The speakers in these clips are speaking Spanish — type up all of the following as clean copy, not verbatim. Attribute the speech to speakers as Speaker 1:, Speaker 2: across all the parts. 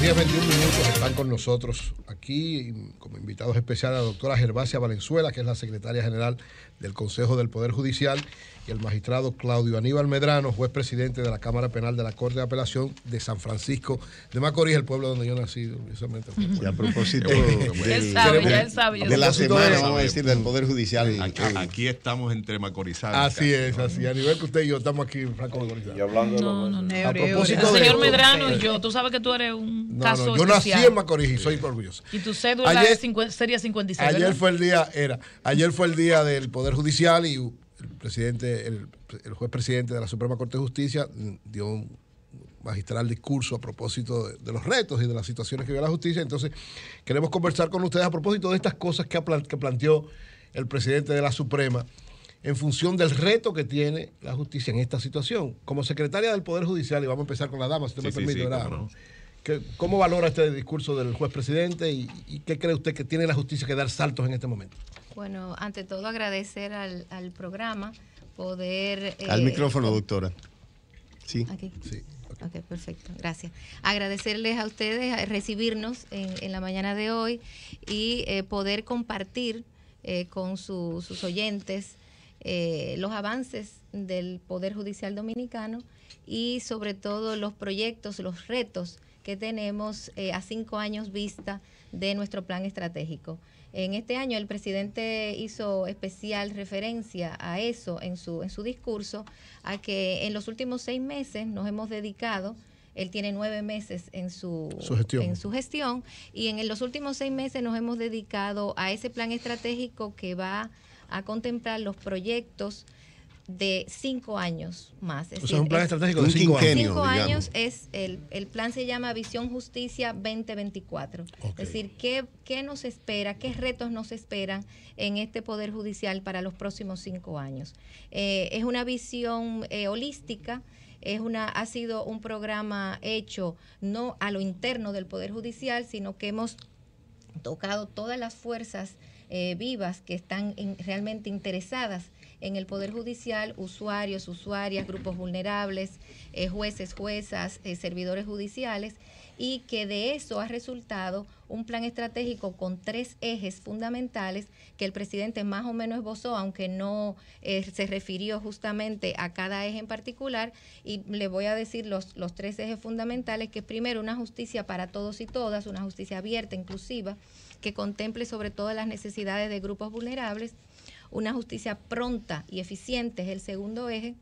Speaker 1: 10:21 están con nosotros aquí como invitados especiales la doctora Gervasia Valenzuela, que es la secretaria general del Consejo del Poder Judicial, y el magistrado Claudio Aníbal Medrano, juez presidente de la Cámara Penal de la Corte de Apelación de San Francisco de Macorís, el pueblo donde yo nací.
Speaker 2: Y a propósito
Speaker 3: de
Speaker 2: la semana, vamos a decir, del Poder Judicial.
Speaker 4: Aquí estamos entre macorizados.
Speaker 1: Así es, así. A nivel que usted y yo estamos aquí franco macorizados.
Speaker 5: Y hablando
Speaker 1: a propósito de
Speaker 3: señor Medrano y yo, tú sabes que tú eres un caso
Speaker 1: yo
Speaker 3: especial.
Speaker 1: nací en Macorís y soy orgulloso.
Speaker 3: Y tu cédula sería 56,
Speaker 1: ayer
Speaker 3: ¿verdad?
Speaker 1: fue el día del Poder Judicial y el juez presidente de la Suprema Corte de Justicia dio un magistral discurso a propósito de los retos y de las situaciones que vive la justicia. Entonces, queremos conversar con ustedes a propósito de estas cosas que planteó el presidente de la Suprema en función del reto que tiene la justicia en esta situación. Como secretaria del Poder Judicial, y vamos a empezar con la dama, si usted me permite, ¿verdad?
Speaker 4: Cómo no.
Speaker 1: ¿Cómo valora este discurso del juez presidente y qué cree usted que tiene la justicia que dar saltos en este momento?
Speaker 6: Bueno, ante todo agradecer al programa, poder...
Speaker 2: Al micrófono, doctora. Sí.
Speaker 6: Aquí.
Speaker 1: Sí.
Speaker 6: Ok, perfecto, gracias. Agradecerles a ustedes a recibirnos en la mañana de hoy y poder compartir con sus oyentes los avances del Poder Judicial Dominicano y sobre todo los proyectos, los retos que tenemos a 5 años vista de nuestro plan estratégico. En este año el presidente hizo especial referencia a eso en su discurso, a que en los últimos 6 meses nos hemos dedicado, él tiene 9 meses en su gestión, y en los últimos 6 meses nos hemos dedicado a ese plan estratégico que va a contemplar los proyectos de 5 años más.
Speaker 1: Es un plan estratégico de 5 años.
Speaker 6: 5 años es el plan, se llama Visión Justicia 2024. Okay. Es decir, ¿qué nos espera, qué retos nos esperan en este Poder Judicial para los próximos 5 años? Es una visión holística. Ha sido un programa hecho no a lo interno del Poder Judicial, sino que hemos tocado todas las fuerzas vivas que están realmente interesadas en el Poder Judicial, usuarios, usuarias, grupos vulnerables, jueces, juezas, servidores judiciales, y que de eso ha resultado un plan estratégico con 3 ejes fundamentales que el presidente más o menos esbozó, aunque no se refirió justamente a cada eje en particular, y le voy a decir los 3 ejes fundamentales, que primero una justicia para todos y todas, una justicia abierta, inclusiva, que contemple sobre todo las necesidades de grupos vulnerables. Una justicia pronta y eficiente es el segundo eje.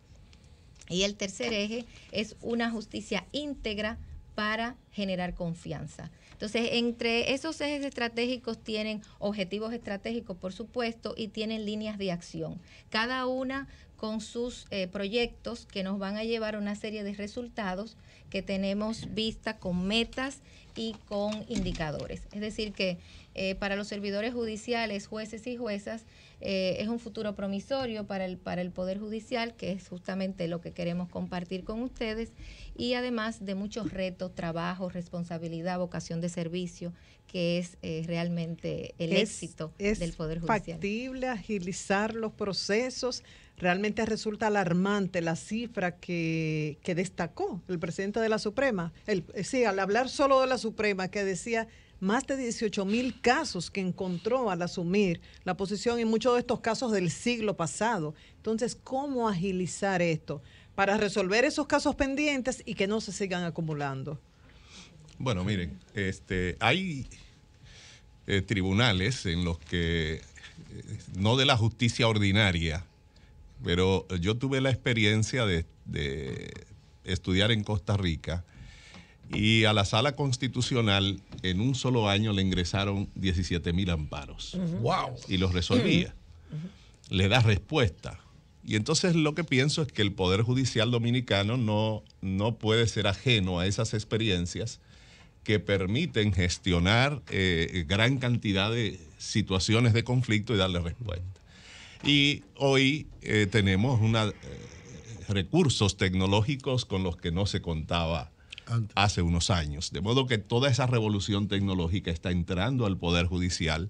Speaker 6: Y el tercer eje es una justicia íntegra para generar confianza. Entonces, entre esos ejes estratégicos tienen objetivos estratégicos, por supuesto, y tienen líneas de acción. Cada una con sus proyectos que nos van a llevar a una serie de resultados que tenemos vista con metas y con indicadores. Es decir, que para los servidores judiciales, jueces y juezas, es un futuro promisorio para el Poder Judicial, que es justamente lo que queremos compartir con ustedes, y además de muchos retos, trabajo, responsabilidad, vocación de servicio, que es realmente el éxito del Poder Judicial.
Speaker 7: ¿Es factible agilizar los procesos? Realmente resulta alarmante la cifra que destacó el presidente de la Suprema. Al hablar solo de la Suprema, que decía más de 18,000 casos que encontró al asumir la posición, y muchos de estos casos del siglo pasado. Entonces, ¿cómo agilizar esto para resolver esos casos pendientes y que no se sigan acumulando?
Speaker 4: Bueno, miren, hay tribunales en los que, no de la justicia ordinaria, pero yo tuve la experiencia de estudiar en Costa Rica, y a la Sala Constitucional en un solo año le ingresaron 17,000 amparos.
Speaker 1: ¡Wow!
Speaker 4: Y los resolvía. Le da respuesta. Y entonces lo que pienso es que el Poder Judicial Dominicano no puede ser ajeno a esas experiencias que permiten gestionar gran cantidad de situaciones de conflicto y darle respuesta. Y hoy tenemos recursos tecnológicos con los que no se contaba hace unos años. De modo que toda esa revolución tecnológica está entrando al Poder Judicial,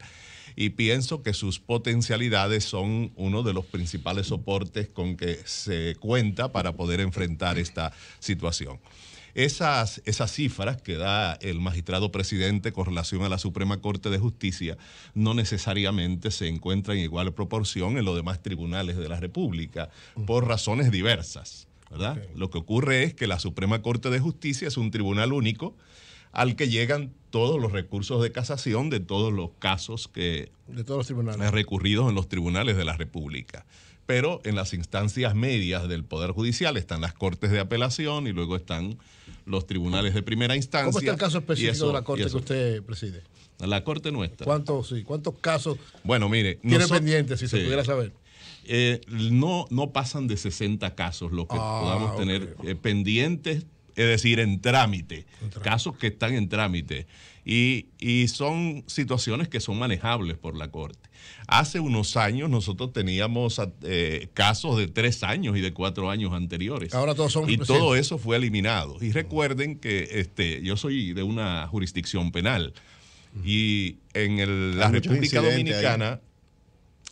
Speaker 4: y pienso que sus potencialidades son uno de los principales soportes con que se cuenta para poder enfrentar esta situación. Esas cifras que da el magistrado presidente con relación a la Suprema Corte de Justicia no necesariamente se encuentran en igual proporción en los demás tribunales de la República, por razones diversas, ¿verdad? Okay. Lo que ocurre es que la Suprema Corte de Justicia es un tribunal único al que llegan todos los recursos de casación de todos los casos que
Speaker 1: de todos los tribunales
Speaker 4: recurridos en los tribunales de la República. Pero en las instancias medias del Poder Judicial están las Cortes de Apelación y luego están los tribunales de primera instancia.
Speaker 1: ¿Cómo está el caso específico de la Corte que usted preside?
Speaker 4: La Corte nuestra.
Speaker 1: ¿Cuántos casos
Speaker 4: mire,
Speaker 1: tiene pendientes, si se pudiera saber?
Speaker 4: No pasan de 60 casos los que podamos tener pendientes, es decir, en trámite, casos que están en trámite. Y son situaciones que son manejables por la Corte. Hace unos años nosotros teníamos casos de 3 años y de 4 años anteriores.
Speaker 1: Ahora todos son
Speaker 4: y todo eso fue eliminado. Y recuerden que yo soy de una jurisdicción penal y en la República Dominicana,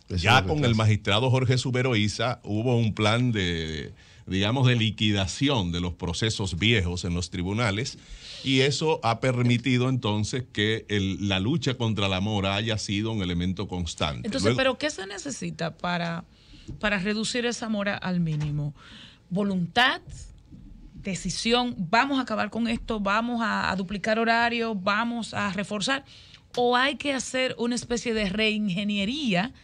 Speaker 4: ya con el magistrado Jorge Suberoiza, hubo un plan de liquidación de los procesos viejos en los tribunales, y eso ha permitido entonces que la lucha contra la mora haya sido un elemento constante.
Speaker 3: Entonces, luego, ¿pero qué se necesita para reducir esa mora al mínimo? ¿Voluntad? ¿Decisión? ¿Vamos a acabar con esto? ¿Vamos a duplicar horarios? ¿Vamos a reforzar? ¿O hay que hacer una especie de reingeniería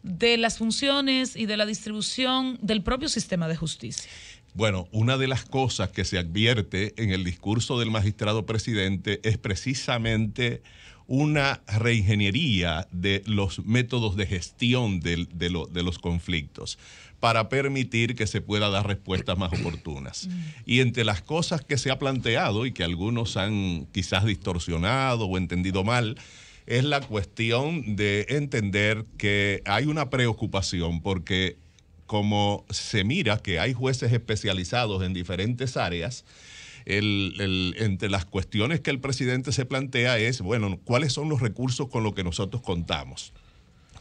Speaker 3: de las funciones y de la distribución del propio sistema de justicia?
Speaker 4: Bueno, una de las cosas que se advierte en el discurso del magistrado presidente es precisamente una reingeniería de los métodos de gestión de los conflictos para permitir que se pueda dar respuestas más oportunas. Y entre las cosas que se ha planteado y que algunos han quizás distorsionado o entendido mal, es la cuestión de entender que hay una preocupación porque como se mira que hay jueces especializados en diferentes áreas, entre las cuestiones que el presidente se plantea es, bueno, ¿cuáles son los recursos con los que nosotros contamos?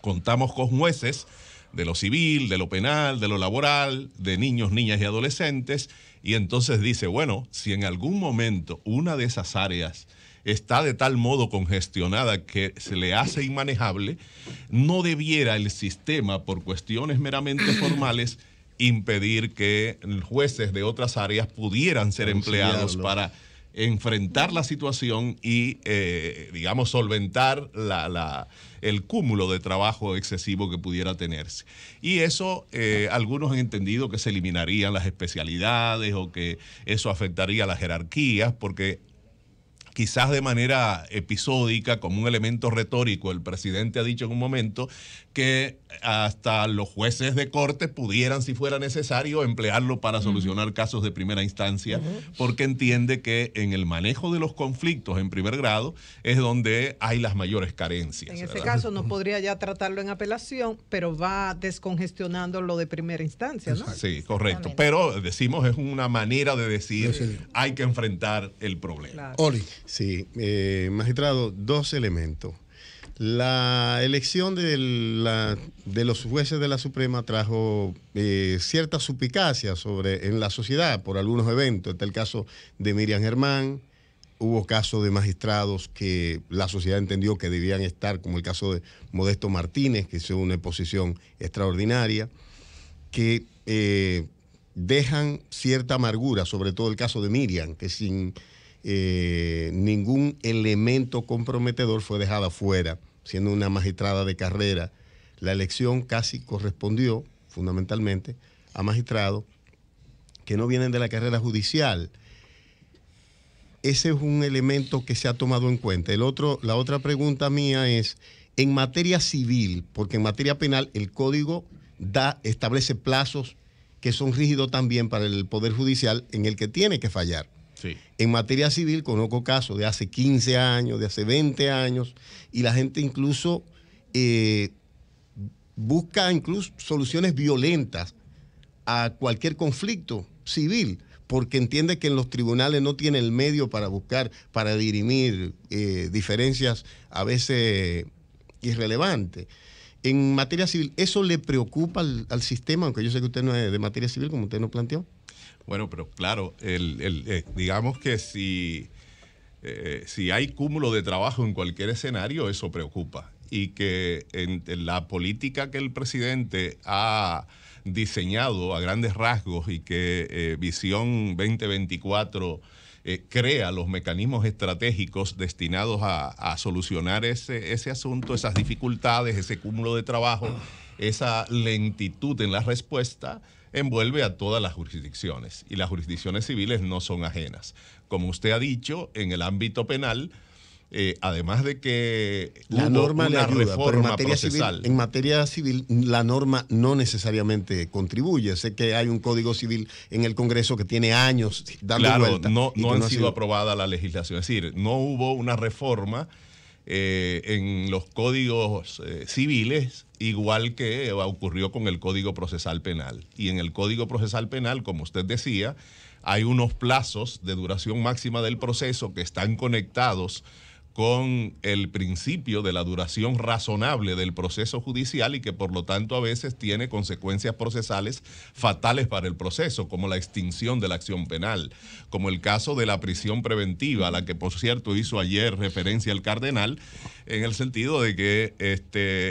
Speaker 4: Contamos con jueces de lo civil, de lo penal, de lo laboral, de niños, niñas y adolescentes, y entonces dice, bueno, si en algún momento una de esas áreas está de tal modo congestionada que se le hace inmanejable, no debiera el sistema, por cuestiones meramente formales, impedir que jueces de otras áreas pudieran ser empleados para enfrentar la situación y, solventar el cúmulo de trabajo excesivo que pudiera tenerse. Y eso, algunos han entendido que se eliminarían las especialidades o que eso afectaría a las jerarquías, porque quizás de manera episódica, como un elemento retórico, el presidente ha dicho en un momento que hasta los jueces de corte pudieran, si fuera necesario, emplearlo para solucionar casos de primera instancia, porque entiende que en el manejo de los conflictos en primer grado es donde hay las mayores carencias.
Speaker 7: En ese caso no podría ya tratarlo en apelación, pero va descongestionando lo de primera instancia, ¿no?
Speaker 4: Sí, correcto. Pero decimos, es una manera de decir, hay que enfrentar el problema.
Speaker 1: Claro. Oli.
Speaker 2: Sí, magistrado, 2 elementos. La elección de los jueces de la Suprema trajo cierta suspicacia en la sociedad por algunos eventos. Está el caso de Miriam Germán, hubo casos de magistrados que la sociedad entendió que debían estar, como el caso de Modesto Martínez, que hizo una exposición extraordinaria, que dejan cierta amargura, sobre todo el caso de Miriam, que sin ningún elemento comprometedor fue dejada fuera, siendo una magistrada de carrera. La elección casi correspondió fundamentalmente a magistrados que no vienen de la carrera judicial. Ese es un elemento que se ha tomado en cuenta. La otra pregunta mía es, en materia civil, porque en materia penal el código establece plazos que son rígidos también para el Poder Judicial en el que tiene que fallar.
Speaker 4: Sí.
Speaker 2: En materia civil conozco casos de hace 15 años, de hace 20 años, y la gente incluso busca soluciones violentas a cualquier conflicto civil, porque entiende que en los tribunales no tiene el medio para dirimir diferencias a veces irrelevantes. En materia civil, ¿eso le preocupa al sistema? Aunque yo sé que usted no es de materia civil, como usted nos planteó.
Speaker 4: Bueno, pero claro, digamos que si hay cúmulo de trabajo en cualquier escenario, eso preocupa. Y que en la política que el presidente ha diseñado a grandes rasgos y que Visión 2024 crea los mecanismos estratégicos destinados a solucionar ese asunto, esas dificultades, ese cúmulo de trabajo, esa lentitud en la respuesta, envuelve a todas las jurisdicciones. Y las jurisdicciones civiles no son ajenas. Como usted ha dicho, en el ámbito penal, además de que
Speaker 2: la norma le ayuda, pero en materia civil la norma no necesariamente contribuye. Sé que hay un código civil en el Congreso que tiene años dando vuelta.
Speaker 4: No han sido aprobada la legislación. Es decir, no hubo una reforma en los códigos civiles, igual que ocurrió con el Código Procesal Penal. Y en el Código Procesal Penal, como usted decía, hay unos plazos de duración máxima del proceso que están conectados con el principio de la duración razonable del proceso judicial y que por lo tanto a veces tiene consecuencias procesales fatales para el proceso, como la extinción de la acción penal, como el caso de la prisión preventiva, a la que por cierto hizo ayer referencia el cardenal, en el sentido de que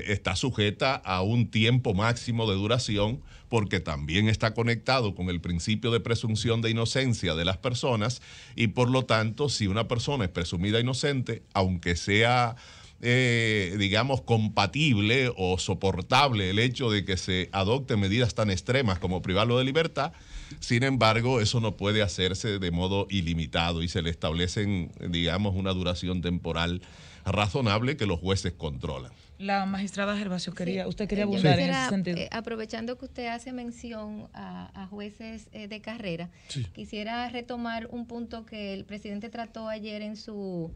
Speaker 4: está sujeta a un tiempo máximo de duración, porque también está conectado con el principio de presunción de inocencia de las personas y por lo tanto, si una persona es presumida inocente, aunque sea, digamos, compatible o soportable el hecho de que se adopten medidas tan extremas como privarlo de libertad, sin embargo, eso no puede hacerse de modo ilimitado y se le establecen, digamos, una duración temporal razonable que los jueces controlan.
Speaker 3: La magistrada Gervasio, usted quería abundar en ese sentido.
Speaker 6: Aprovechando que usted hace mención a jueces de carrera, quisiera retomar un punto que el presidente trató ayer en su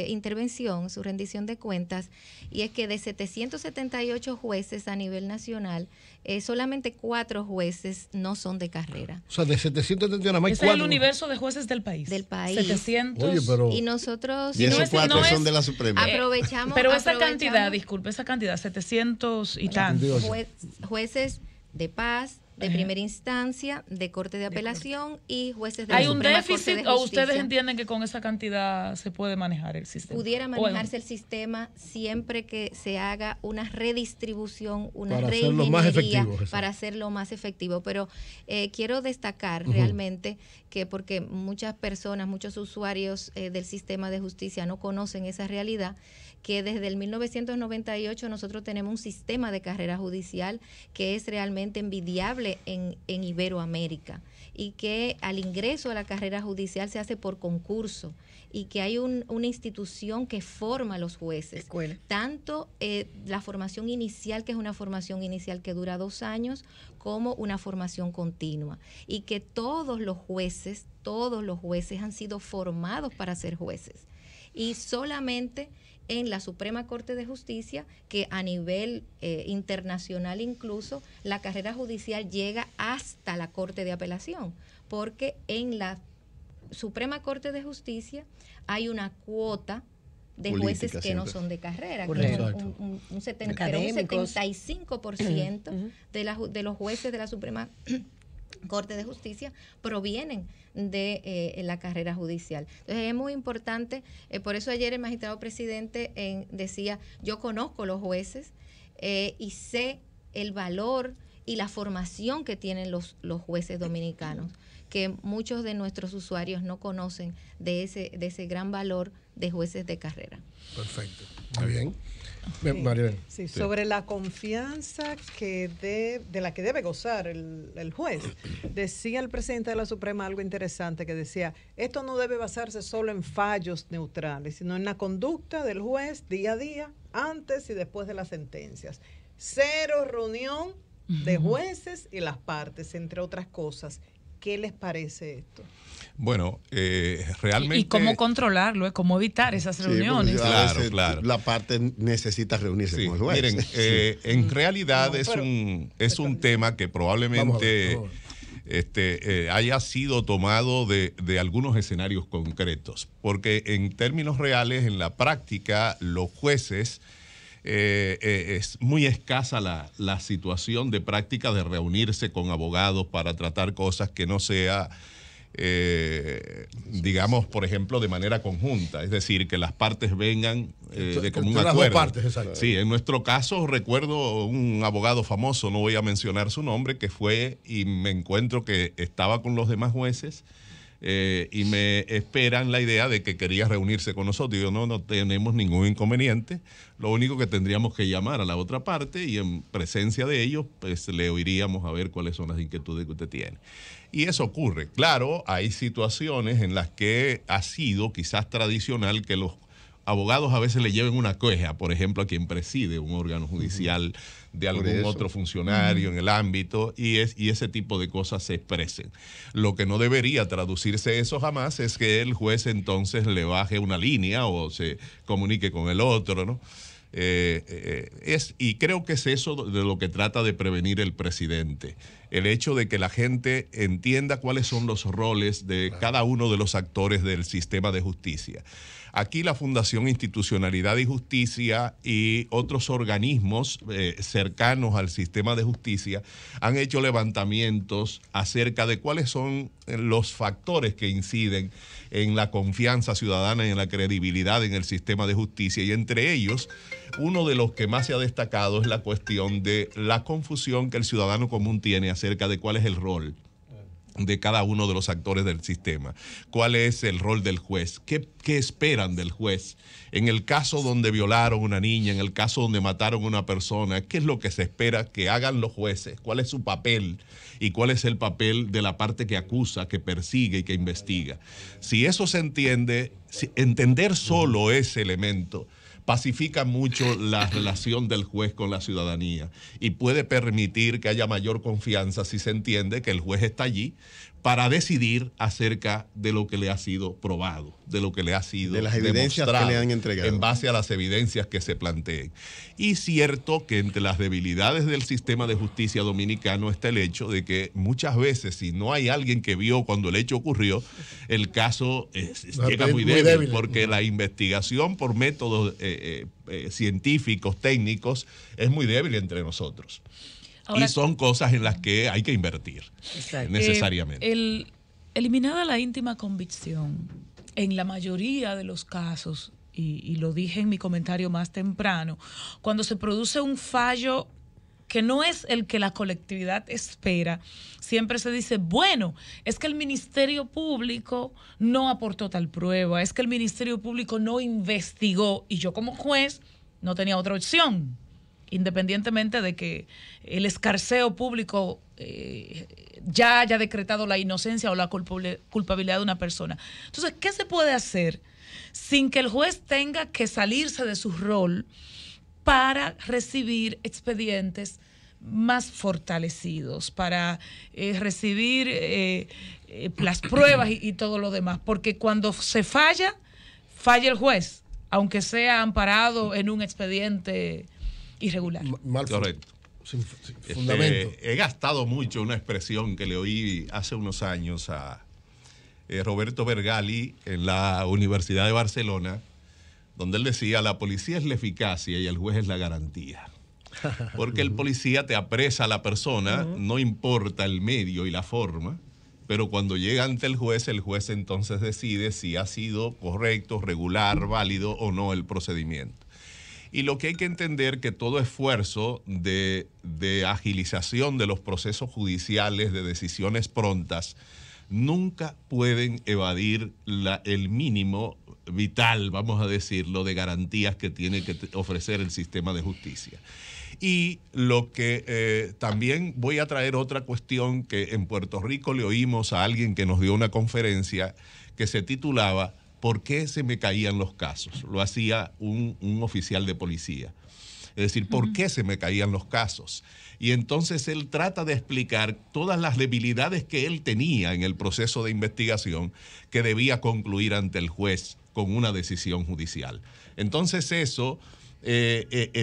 Speaker 6: intervención, su rendición de cuentas, y es que de 778 jueces a nivel nacional, solamente 4 jueces no son de carrera.
Speaker 1: O sea, de 771 más 4.
Speaker 3: Ese es el universo de jueces del país. 700.
Speaker 1: Oye, pero...
Speaker 6: Y nosotros...
Speaker 2: Y esos 4 son de la Suprema.
Speaker 6: Aprovechamos...
Speaker 3: Pero esa cantidad, disculpe, 700 y tantos.
Speaker 6: Jueces de paz, de primera instancia, de Corte de Apelación y jueces de la
Speaker 3: ¿Hay un
Speaker 6: Suprema
Speaker 3: déficit
Speaker 6: Corte de
Speaker 3: o
Speaker 6: Justicia?
Speaker 3: ustedes entienden que con esa cantidad se puede manejar el sistema?
Speaker 6: Pudiera manejarse el sistema siempre que se haga una redistribución, una reingeniería para hacerlo más efectivo. Pero quiero destacar realmente que porque muchas personas, muchos usuarios del sistema de justicia no conocen esa realidad, que desde el 1998 nosotros tenemos un sistema de carrera judicial que es realmente envidiable en Iberoamérica y que al ingreso a la carrera judicial se hace por concurso y que hay una institución que forma a los jueces. Tanto la formación inicial, que es una formación inicial que dura 2 años, como una formación continua. Y que todos los jueces han sido formados para ser jueces. Y solamente en la Suprema Corte de Justicia, que a nivel internacional incluso, la carrera judicial llega hasta la Corte de Apelación, porque en la Suprema Corte de Justicia hay una cuota de jueces que no son de carrera, que un 75% de los jueces de la Suprema Corte de Justicia provienen de la carrera judicial. Entonces es muy importante, por eso ayer el magistrado presidente decía, yo conozco los jueces y sé el valor y la formación que tienen los jueces dominicanos, que muchos de nuestros usuarios no conocen de ese gran valor de jueces de carrera.
Speaker 1: Perfecto, muy bien.
Speaker 7: Sí, sobre la confianza de la que debe gozar el juez. Decía el presidente de la Suprema algo interesante, que decía, esto no debe basarse solo en fallos neutrales, sino en la conducta del juez día a día, antes y después de las sentencias. 0 reunión de jueces y las partes, entre otras cosas. ¿Qué les parece esto?
Speaker 4: Bueno, realmente...
Speaker 3: ¿Y cómo controlarlo? ¿Cómo evitar esas reuniones?
Speaker 2: Claro. La parte necesita reunirse con el juez.
Speaker 4: Miren, en realidad es un tema que probablemente haya sido tomado de algunos escenarios concretos, porque en términos reales, en la práctica, los jueces es muy escasa la situación de práctica de reunirse con abogados para tratar cosas que no sea, digamos, por ejemplo, de manera conjunta, es decir, que las partes vengan de común acuerdo.
Speaker 1: Las dos partes, exacto.
Speaker 4: Sí, en nuestro caso recuerdo un abogado famoso, no voy a mencionar su nombre, que fue y me encuentro que estaba con los demás jueces y me esperan la idea de que quería reunirse con nosotros. Y yo, no tenemos ningún inconveniente, lo único que tendríamos que llamar a la otra parte y en presencia de ellos, pues le oiríamos a ver cuáles son las inquietudes que usted tiene. Y eso ocurre. Claro, hay situaciones en las que ha sido quizás tradicional que los abogados a veces le lleven una queja, por ejemplo, a quien preside un órgano judicial de algún otro funcionario en el ámbito, y ese tipo de cosas se expresen. Lo que no debería traducirse eso jamás es que el juez entonces le baje una línea o se comunique con el otro, ¿no? Y creo que es eso de lo que trata de prevenir el presidente, el hecho de que la gente entienda cuáles son los roles de cada uno de los actores del sistema de justicia. Aquí la Fundación Institucionalidad y Justicia y otros organismos cercanos al sistema de justicia han hecho levantamientos acerca de cuáles son los factores que inciden en la confianza ciudadana y en la credibilidad en el sistema de justicia, y entre ellos uno de los que más se ha destacado es la cuestión de la confusión que el ciudadano común tiene acerca de cuál es el rol de cada uno de los actores del sistema. ¿Cuál es el rol del juez? ¿Qué esperan del juez? En el caso donde violaron a una niña, en el caso donde mataron a una persona, ¿qué es lo que se espera que hagan los jueces? ¿Cuál es su papel? ¿Y cuál es el papel de la parte que acusa, que persigue y que investiga? Si eso se entiende, entender solo ese elemento pacifica mucho la relación del juez con la ciudadanía y puede permitir que haya mayor confianza si se entiende que el juez está allí para decidir acerca de lo que le ha sido probado, de lo que le ha sido
Speaker 2: de las evidencias que le han entregado,
Speaker 4: en base a las evidencias que se planteen. Y cierto que entre las debilidades del sistema de justicia dominicano está el hecho de que muchas veces, si no hay alguien que vio cuando el hecho ocurrió, el caso llega muy débil, porque la investigación por métodos científicos, técnicos, es muy débil entre nosotros. Ahora, y son cosas en las que hay que invertir necesariamente.
Speaker 3: Eliminada la íntima convicción, en la mayoría de los casos, y lo dije en mi comentario más temprano, cuando se produce un fallo que no es el que la colectividad espera, siempre se dice, bueno, es que el Ministerio Público no aportó tal prueba, es que el Ministerio Público no investigó, y yo como juez no tenía otra opción, independientemente de que el escarceo público ya haya decretado la inocencia o la culpabilidad de una persona. Entonces, ¿qué se puede hacer sin que el juez tenga que salirse de su rol para recibir expedientes más fortalecidos, para recibir las pruebas y todo lo demás? Porque cuando se falla el juez, aunque sea amparado en un expediente irregular.
Speaker 4: Correcto.
Speaker 1: Sin fundamento.
Speaker 4: He gastado mucho una expresión que le oí hace unos años a Roberto Bergali en la Universidad de Barcelona, donde él decía, la policía es la eficacia y el juez es la garantía. Porque el policía te apresa a la persona, no importa el medio y la forma, pero cuando llega ante el juez entonces decide si ha sido correcto, regular, válido o no el procedimiento. Y lo que hay que entender que todo esfuerzo de agilización de los procesos judiciales, de decisiones prontas, nunca pueden evadir el mínimo vital, vamos a decirlo, de garantías que tiene que ofrecer el sistema de justicia. Y lo que también voy a traer otra cuestión que en Puerto Rico le oímos a alguien que nos dio una conferencia que se titulaba ¿Por qué se me caían los casos? Lo hacía un oficial de policía. Es decir, ¿por qué se me caían los casos? Y entonces él trata de explicar todas las debilidades que él tenía en el proceso de investigación que debía concluir ante el juez con una decisión judicial. Entonces eso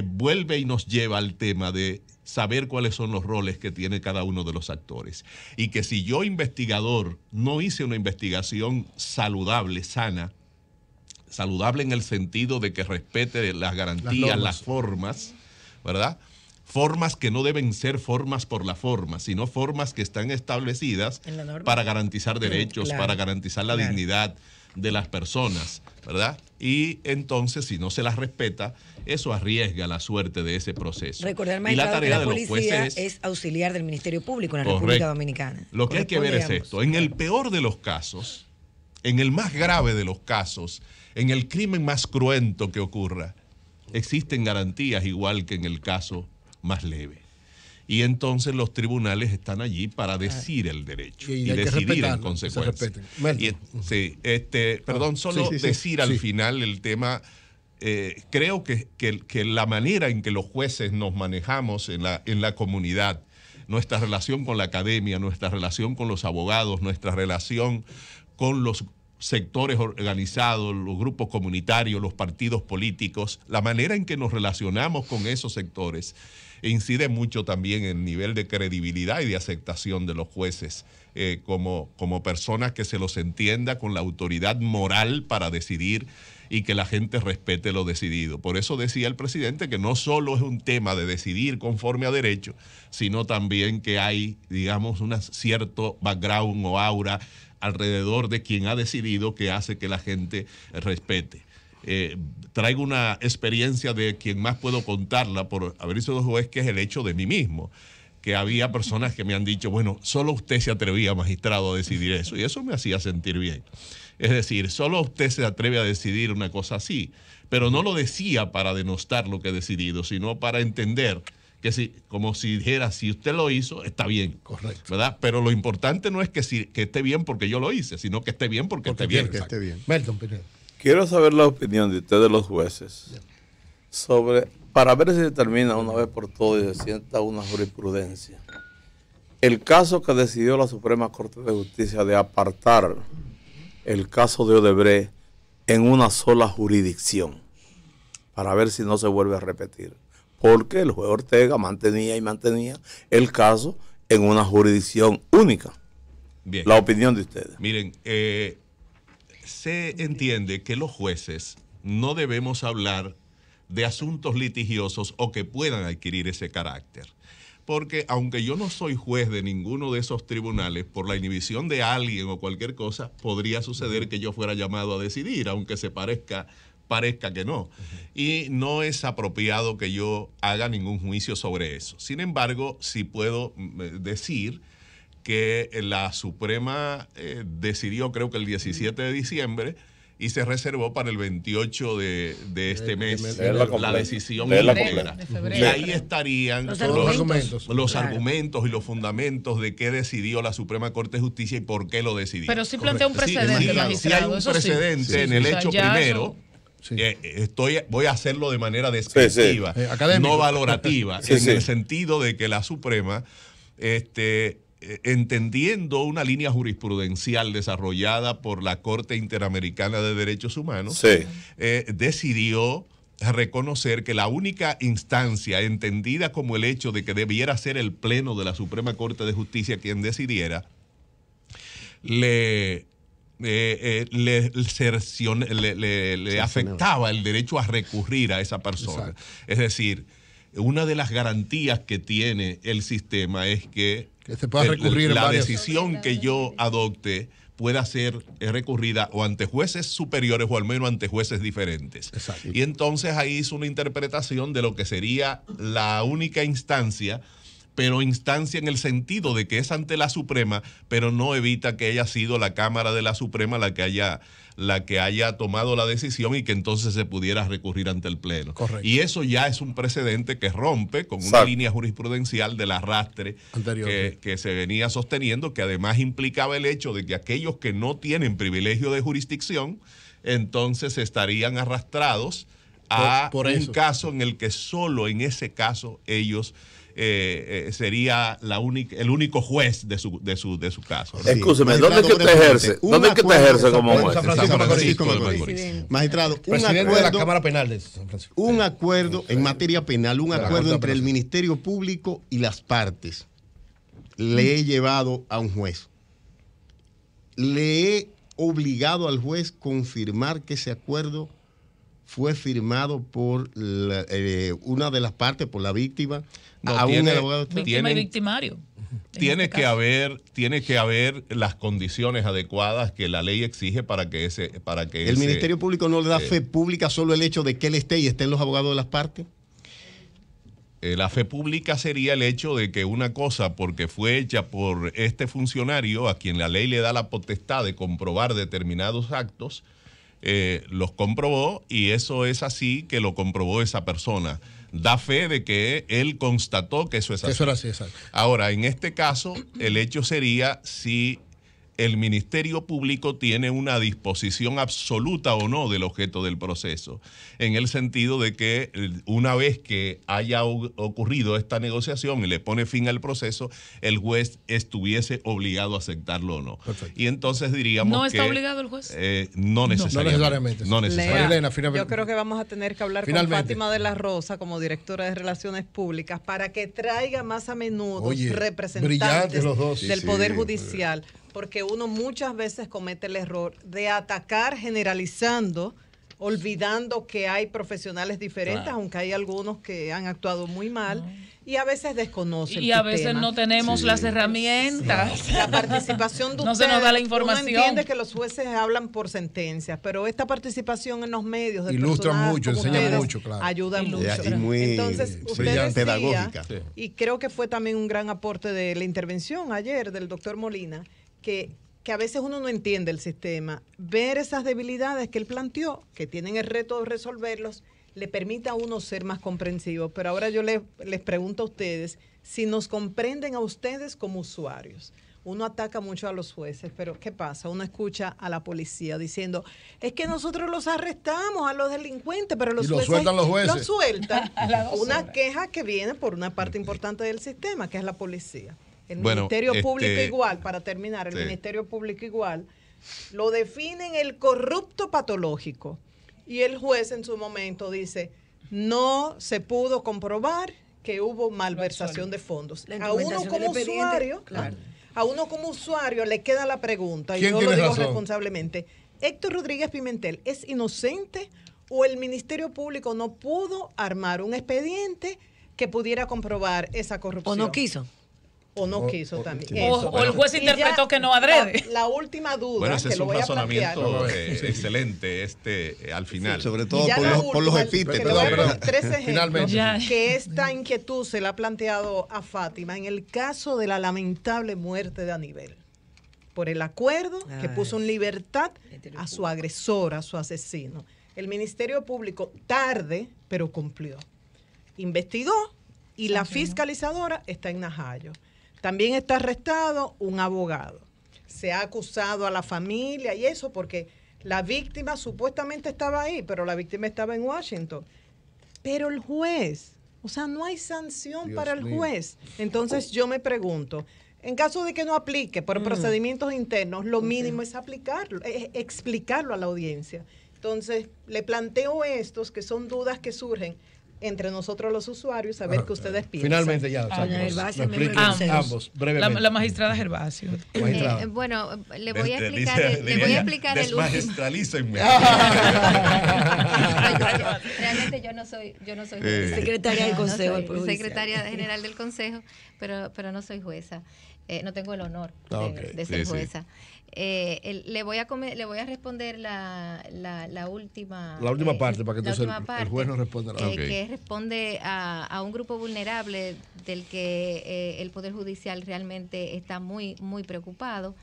Speaker 4: vuelve y nos lleva al tema de saber cuáles son los roles que tiene cada uno de los actores. Y que si yo, investigador, no hice una investigación saludable, sana, saludable en el sentido de que respete las garantías, las formas, ¿verdad? Formas que no deben ser formas por la forma, sino formas que están establecidas para garantizar derechos, para garantizar la dignidad de las personas, ¿verdad? Y entonces, si no se las respeta, eso arriesga la suerte de ese proceso.
Speaker 5: Recordar,
Speaker 4: y la
Speaker 5: magistrado,
Speaker 4: tarea
Speaker 5: que la
Speaker 4: de los
Speaker 5: policía
Speaker 4: jueces
Speaker 5: es auxiliar del Ministerio Público en la
Speaker 4: correcto.
Speaker 5: República Dominicana.
Speaker 4: Lo que hay que ver es esto. En el peor de los casos, en el más grave de los casos, en el crimen más cruento que ocurra, existen garantías igual que en el caso más leve. Y entonces los tribunales están allí para decir el derecho y decidir en consecuencia. Solo decir al final el tema. Creo que la manera en que los jueces nos manejamos en la comunidad, nuestra relación con la academia, nuestra relación con los abogados, nuestra relación con los sectores organizados, los grupos comunitarios, los partidos políticos, la manera en que nos relacionamos con esos sectores incide mucho también en el nivel de credibilidad y de aceptación de los jueces como personas que se los entienda con la autoridad moral para decidir y que la gente respete lo decidido. Por eso decía el presidente que no solo es un tema de decidir conforme a derecho, sino también que hay, digamos, un cierto background o aura alrededor de quien ha decidido que hace que la gente respete. Traigo una experiencia de quien más puedo contarla por haber sido juez, que es el hecho de mí mismo, que había personas que me han dicho, bueno, solo usted se atrevía, magistrado, a decidir eso, y eso me hacía sentir bien. Es decir, solo usted se atreve a decidir una cosa así, pero no lo decía para denostar lo que he decidido, sino para entender que como si dijera, si usted lo hizo, está bien.
Speaker 1: Correcto.
Speaker 4: ¿Verdad? Pero lo importante no es que esté bien porque yo lo hice, sino que esté bien porque esté bien.
Speaker 2: Que esté bien.
Speaker 1: Melton, Pineda.
Speaker 8: Quiero saber la opinión de ustedes, los jueces, sobre, para ver si se termina una vez por todas y se sienta una jurisprudencia, el caso que decidió la Suprema Corte de Justicia de apartar el caso de Odebrecht en una sola jurisdicción, para ver si no se vuelve a repetir. Porque el juez Ortega mantenía el caso en una jurisdicción única.
Speaker 4: Bien.
Speaker 8: La opinión de ustedes.
Speaker 4: Miren, se entiende que los jueces no debemos hablar de asuntos litigiosos o que puedan adquirir ese carácter. Porque aunque yo no soy juez de ninguno de esos tribunales, por la inhibición de alguien o cualquier cosa, podría suceder que yo fuera llamado a decidir, aunque se parezca que no. Y no es apropiado que yo haga ningún juicio sobre eso. Sin embargo, sí puedo decir que la Suprema decidió, creo que el 17 de diciembre, y se reservó para el 28 de este mes la decisión íntegra. Y ahí estarían los argumentos y los fundamentos de qué decidió la Suprema Corte de Justicia y por qué lo decidió.
Speaker 3: Pero sí plantea un precedente, magistrado.
Speaker 4: Si hay un precedente en el hecho primero, voy a hacerlo de manera despectiva, no valorativa, en el sentido de que la Suprema, entendiendo una línea jurisprudencial desarrollada por la Corte Interamericana de Derechos Humanos, decidió reconocer que la única instancia entendida como el hecho de que debiera ser el Pleno de la Suprema Corte de Justicia quien decidiera, le afectaba el derecho a recurrir a esa persona. Exacto. Es decir, una de las garantías que tiene el sistema es que
Speaker 1: se pueda recurrir
Speaker 4: la decisión que yo adopte pueda ser recurrida o ante jueces superiores o al menos ante jueces diferentes. Exacto. Y entonces ahí hizo una interpretación de lo que sería la única instancia, pero instancia en el sentido de que es ante la Suprema, pero no evita que haya sido la Cámara de la Suprema la que haya tomado la decisión y que entonces se pudiera recurrir ante el Pleno. Correcto. Y eso ya es un precedente que rompe con una línea jurisprudencial del arrastre que se venía sosteniendo, que además implicaba el hecho de que aquellos que no tienen privilegio de jurisdicción, entonces estarían arrastrados a un caso en el que solo en ese caso ellos sería el único juez de su caso.
Speaker 8: Escúcheme, ¿dónde es que usted ejerce? ¿Dónde es que usted ejerce como juez?
Speaker 2: San Francisco de Macorís. Magistrado,
Speaker 1: presidente de la Cámara Penal de San Francisco.
Speaker 2: Un acuerdo en materia penal, un acuerdo entre el Ministerio Público y las partes. Le he llevado a un juez. Le he obligado al juez confirmar que ese acuerdo fue firmado por una de las partes, por la víctima.
Speaker 4: No,
Speaker 3: víctima y victimario.
Speaker 4: Tiene que haber las condiciones adecuadas que la ley exige para que
Speaker 2: el Ministerio Público no le da fe pública solo el hecho de que él esté y estén los abogados de las partes.
Speaker 4: La fe pública sería el hecho de que una cosa, porque fue hecha por este funcionario a quien la ley le da la potestad de comprobar determinados actos, los comprobó, y eso es así, que lo comprobó esa persona. Da fe de que él constató que eso es así.
Speaker 1: Eso era así, exacto.
Speaker 4: Ahora, en este caso, el hecho sería si el Ministerio Público tiene una disposición absoluta o no del objeto del proceso, en el sentido de que una vez que haya ocurrido esta negociación y le pone fin al proceso, el juez estuviese obligado a aceptarlo o no.
Speaker 1: Perfecto.
Speaker 4: Y entonces diríamos
Speaker 3: ¿No
Speaker 4: que...
Speaker 3: está obligado el juez?
Speaker 4: No necesariamente.
Speaker 1: No necesariamente.
Speaker 7: Lea,
Speaker 1: Elena, finalmente.
Speaker 7: yo creo que vamos a tener que hablar
Speaker 1: Finalmente.
Speaker 7: con Fátima de la Rosa como directora de Relaciones Públicas para que traiga más a menudo
Speaker 1: Oye,
Speaker 7: representantes
Speaker 1: brillantes los dos.
Speaker 7: del
Speaker 2: Sí,
Speaker 7: Poder
Speaker 2: sí.
Speaker 7: Judicial, porque uno muchas veces comete el error de atacar generalizando, olvidando que hay profesionales diferentes,
Speaker 1: Claro.
Speaker 7: aunque hay algunos que han actuado muy mal, y a veces desconocen
Speaker 3: Y a veces no tenemos las herramientas.
Speaker 7: la participación de
Speaker 3: No se
Speaker 7: ustedes,
Speaker 3: nos da la
Speaker 7: uno
Speaker 3: información.
Speaker 7: entiende que los jueces hablan por sentencias, pero esta participación en los medios del
Speaker 1: Ilustran
Speaker 7: personal
Speaker 1: mucho,
Speaker 7: como
Speaker 1: enseñan
Speaker 7: ustedes
Speaker 1: mucho, claro.
Speaker 7: ayuda mucho.
Speaker 2: Y muy
Speaker 7: Entonces, usted
Speaker 2: brillante,
Speaker 7: decía,
Speaker 2: pedagógica.
Speaker 1: Sí.
Speaker 7: y creo que fue también un gran aporte de la intervención ayer del doctor Molina, que a veces uno no entiende el sistema. Ver esas debilidades que él planteó, que tienen el reto de resolverlos, le permite a uno ser más comprensivo. Pero ahora yo les pregunto a ustedes si nos comprenden a ustedes como usuarios. Uno ataca mucho a los jueces, pero ¿qué pasa? Uno escucha a la policía diciendo, es que nosotros los arrestamos a los delincuentes, pero los
Speaker 1: Y lo
Speaker 7: jueces
Speaker 1: sueltan los jueces.
Speaker 7: los sueltan.
Speaker 3: A las 2
Speaker 7: Una
Speaker 3: horas.
Speaker 7: queja que viene por una parte importante del sistema, que es la policía. El
Speaker 4: Bueno,
Speaker 7: Ministerio Público
Speaker 4: este,
Speaker 7: igual, para terminar, el
Speaker 4: sí.
Speaker 7: Ministerio Público igual, lo definen el corrupto patológico. Y el juez en su momento dice, no se pudo comprobar que hubo malversación de fondos.
Speaker 5: La
Speaker 7: A uno
Speaker 5: instrumentación
Speaker 7: como
Speaker 5: del expediente,
Speaker 7: usuario,
Speaker 5: claro.
Speaker 7: a uno como usuario le queda la pregunta, y
Speaker 1: ¿Quién
Speaker 7: yo lo
Speaker 1: tiene
Speaker 7: digo
Speaker 1: razón?
Speaker 7: responsablemente, ¿Héctor Rodríguez Pimentel es inocente o el Ministerio Público no pudo armar un expediente que pudiera comprobar esa corrupción?
Speaker 5: ¿O no quiso?
Speaker 7: O no quiso también.
Speaker 1: sí.
Speaker 7: Eso.
Speaker 3: O el juez
Speaker 7: Y
Speaker 3: interpretó
Speaker 7: ya
Speaker 3: que no adrede.
Speaker 7: La última duda,
Speaker 4: Bueno, ese
Speaker 7: que
Speaker 4: es
Speaker 7: lo
Speaker 4: un
Speaker 7: voy a plantear.
Speaker 4: razonamiento excelente al final.
Speaker 2: Sobre
Speaker 7: Y
Speaker 2: todo
Speaker 7: ya
Speaker 2: por
Speaker 7: la
Speaker 2: los
Speaker 7: última,
Speaker 2: epítetos.
Speaker 7: que le voy a
Speaker 1: Perdón,
Speaker 7: poner 3 ejemplos
Speaker 1: Finalmente.
Speaker 3: Ya.
Speaker 7: que esta inquietud se la ha planteado a Fátima en el caso de la lamentable muerte de Anibel, por el acuerdo que puso en libertad a su agresor, a su asesino. El Ministerio Público tarde, pero cumplió. Investigó y la fiscalizadora está en Najayo. También está arrestado un abogado. Se ha acusado a la familia y eso porque la víctima supuestamente estaba ahí, pero la víctima estaba en Washington. Pero el juez, o sea, no hay sanción
Speaker 1: Dios
Speaker 7: para el
Speaker 1: mío.
Speaker 7: juez. Entonces yo me pregunto, en caso de que no aplique por procedimientos internos, lo mínimo es aplicarlo, es explicarlo a la audiencia. Entonces, le planteo estos que son dudas que surgen entre nosotros los usuarios, a ver qué ustedes piensan.
Speaker 1: Finalmente ya.
Speaker 3: Ah,
Speaker 1: Sandra,
Speaker 5: doña
Speaker 1: nos
Speaker 5: Gervasia,
Speaker 1: expliquen
Speaker 5: miembro del Consejo.
Speaker 1: ambos, brevemente.
Speaker 3: La magistrada Gervasio.
Speaker 1: Magistrada.
Speaker 6: Bueno, le voy a
Speaker 4: Dice-
Speaker 6: explicar, le voy a
Speaker 4: diría,
Speaker 6: explicar el último.
Speaker 4: desmagistralícenme.
Speaker 6: Realmente yo no soy jueza.
Speaker 5: Secretaria del
Speaker 6: No,
Speaker 5: Consejo
Speaker 6: soy
Speaker 5: del Poder Judicial.
Speaker 6: secretaria general del Consejo, pero no soy jueza. No tengo el honor
Speaker 1: Ok,
Speaker 6: de ser
Speaker 4: sí, sí.
Speaker 6: jueza. Le voy a responder la última
Speaker 1: La última parte, para que
Speaker 6: la
Speaker 1: entonces
Speaker 6: última
Speaker 1: el
Speaker 6: parte,
Speaker 1: juez nos responda.
Speaker 4: Ok.
Speaker 6: que responde a un grupo vulnerable del que el Poder Judicial realmente está muy, muy preocupado.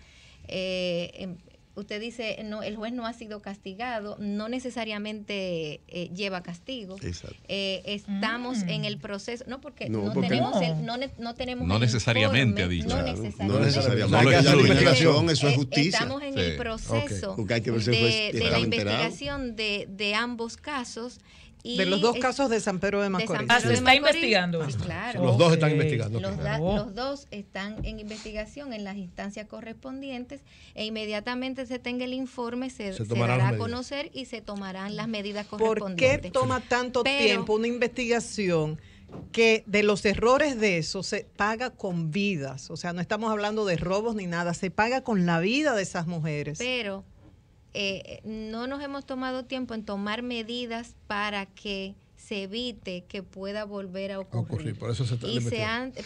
Speaker 6: Usted dice, no, el juez no ha sido castigado, no necesariamente lleva castigo.
Speaker 2: Exacto.
Speaker 6: Estamos en el proceso, no porque
Speaker 2: No,
Speaker 6: no
Speaker 2: porque
Speaker 6: tenemos
Speaker 3: no.
Speaker 6: no tenemos
Speaker 4: No
Speaker 6: el
Speaker 4: necesariamente,
Speaker 6: informe,
Speaker 4: ha dicho.
Speaker 6: no
Speaker 2: Claro,
Speaker 6: necesariamente.
Speaker 2: no necesariamente.
Speaker 4: No lo
Speaker 2: Hay que hacer
Speaker 4: excluye.
Speaker 2: investigación, eso es justicia.
Speaker 6: Estamos en
Speaker 4: Sí.
Speaker 6: el proceso
Speaker 2: Porque hay que ver si el juez
Speaker 6: de
Speaker 2: estaba
Speaker 6: la
Speaker 2: enterado.
Speaker 6: investigación de ambos casos. Y
Speaker 7: De los dos casos de San Pedro de
Speaker 6: San
Speaker 7: Macorís.
Speaker 6: Pedro
Speaker 3: Ah, se
Speaker 6: de
Speaker 3: está
Speaker 6: Macorís.
Speaker 3: investigando.
Speaker 6: Sí, claro.
Speaker 1: Los dos están
Speaker 3: Ok.
Speaker 1: investigando.
Speaker 6: Los,
Speaker 1: ok.
Speaker 6: los dos están en investigación en las instancias correspondientes e inmediatamente se tenga el informe se
Speaker 1: tomarán
Speaker 6: dará
Speaker 1: las
Speaker 6: a
Speaker 1: medidas.
Speaker 6: conocer y se tomarán las medidas
Speaker 7: ¿Por qué
Speaker 6: correspondientes.
Speaker 7: toma tanto
Speaker 6: Pero-
Speaker 7: tiempo una investigación que de los errores de eso se paga con vidas? O sea, no estamos hablando de robos ni nada, se paga con la vida de esas mujeres.
Speaker 6: Pero no nos hemos tomado tiempo en tomar medidas para que se evite que pueda volver a ocurrir.
Speaker 1: Por eso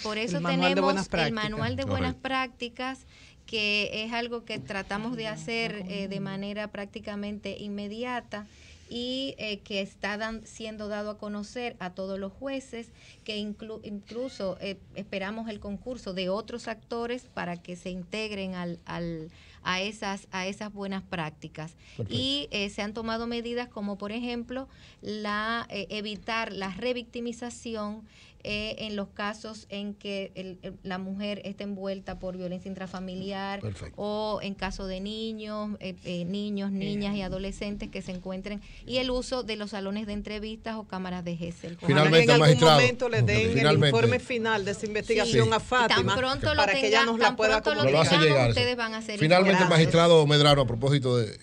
Speaker 6: por eso tenemos el manual de buenas prácticas, que es algo que tratamos de hacer de manera prácticamente inmediata y que está siendo dado a conocer a todos los jueces, que incluso esperamos el concurso de otros actores para que se integren a esas buenas prácticas. Perfecto. Y se han tomado medidas como, por ejemplo, evitar la revictimización en los casos en que la mujer está envuelta por violencia intrafamiliar. Perfecto. O en caso de niños, niñas y adolescentes que se encuentren, y el uso de los salones de entrevistas o cámaras de Gesell.
Speaker 7: Finalmente, en algún momento le den el informe final de esa investigación a Fátima,
Speaker 6: tan pronto
Speaker 7: para que ella nos la pueda comunicar.
Speaker 6: Ustedes van a hacer.
Speaker 1: Finalmente, magistrado Medrano, a propósito de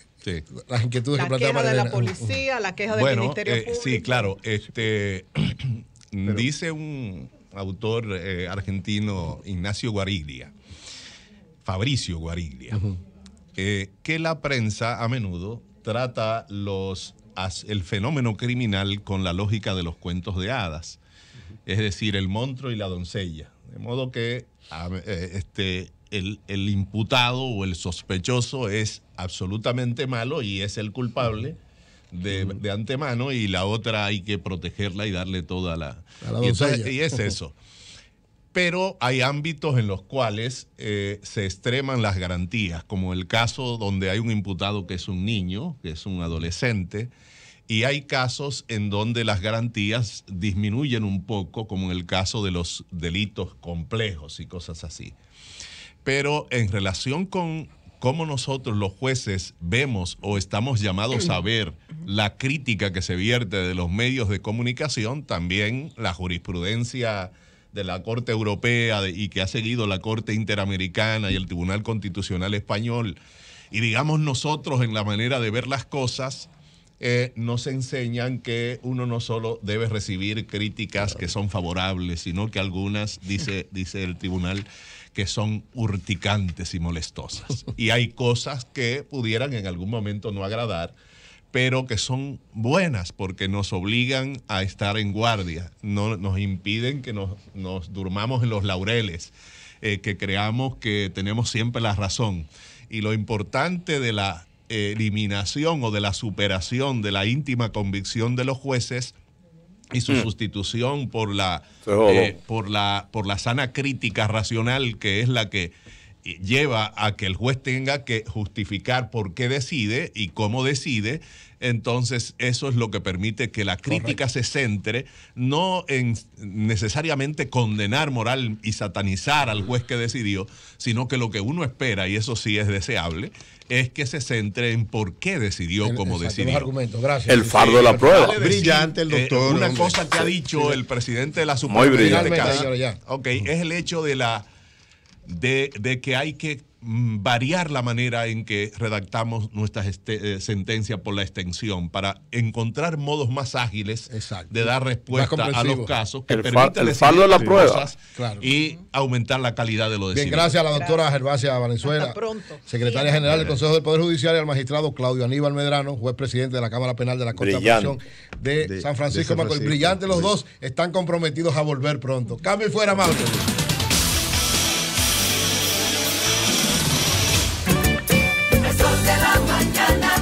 Speaker 1: las inquietudes que plantea
Speaker 7: María Elena. La queja de la policía, la queja del Ministerio Público.
Speaker 4: Sí, claro. Dice un autor argentino, Fabricio Guariglia, que la prensa a menudo trata el fenómeno criminal con la lógica de los cuentos de hadas, es decir, el monstruo y la doncella. De modo que el imputado o el sospechoso es absolutamente malo y es el culpable de antemano, y la otra hay que protegerla y darle toda y es eso. Pero hay ámbitos en los cuales se extreman las garantías, como el caso donde hay un imputado que es un niño, que es un adolescente, y hay casos en donde las garantías disminuyen un poco, como en el caso de los delitos complejos y cosas así. Pero en relación con cómo nosotros los jueces vemos o estamos llamados a ver la crítica que se vierte de los medios de comunicación, también la jurisprudencia de la Corte Europea y que ha seguido la Corte Interamericana y el Tribunal Constitucional Español, y digamos nosotros en la manera de ver las cosas, nos enseñan que uno no solo debe recibir críticas que son favorables, sino que algunas, dice el tribunal, que son urticantes y molestosas. Y hay cosas que pudieran en algún momento no agradar, pero que son buenas porque nos obligan a estar en guardia, no nos impiden que nos durmamos en los laureles, que creamos que tenemos siempre la razón. Y lo importante de la eliminación o de la superación de la íntima convicción de los jueces y su sustitución por la sana crítica racional, que es la que lleva a que el juez tenga que justificar por qué decide y cómo decide. Entonces eso es lo que permite que la crítica se centre no en necesariamente condenar moral y satanizar al juez que decidió, sino que lo que uno espera, y eso sí es deseable, es que se centre en por qué decidió como decidió.
Speaker 1: Los argumentos. Gracias.
Speaker 8: El fardo de la prueba.
Speaker 2: Brillante el doctor.
Speaker 4: Una cosa que ha dicho el presidente de la Suprema.
Speaker 8: Muy brillante.
Speaker 4: Es el hecho de que hay que variar la manera en que redactamos nuestras sentencias por la extensión para encontrar modos más ágiles de dar respuesta a los casos que permitan
Speaker 8: el fardo de la prueba
Speaker 4: y aumentar la calidad de lo decidido.
Speaker 1: Bien, gracias a la doctora Gervasia Valenzuela, secretaria general del Consejo del Poder Judicial, y al magistrado Claudio Aníbal Medrano, juez presidente de la Cámara Penal de la Corte de Apelación de San Francisco de Macorís. Brillante los dos, están comprometidos a volver pronto. Cambio y fuera, Marcos.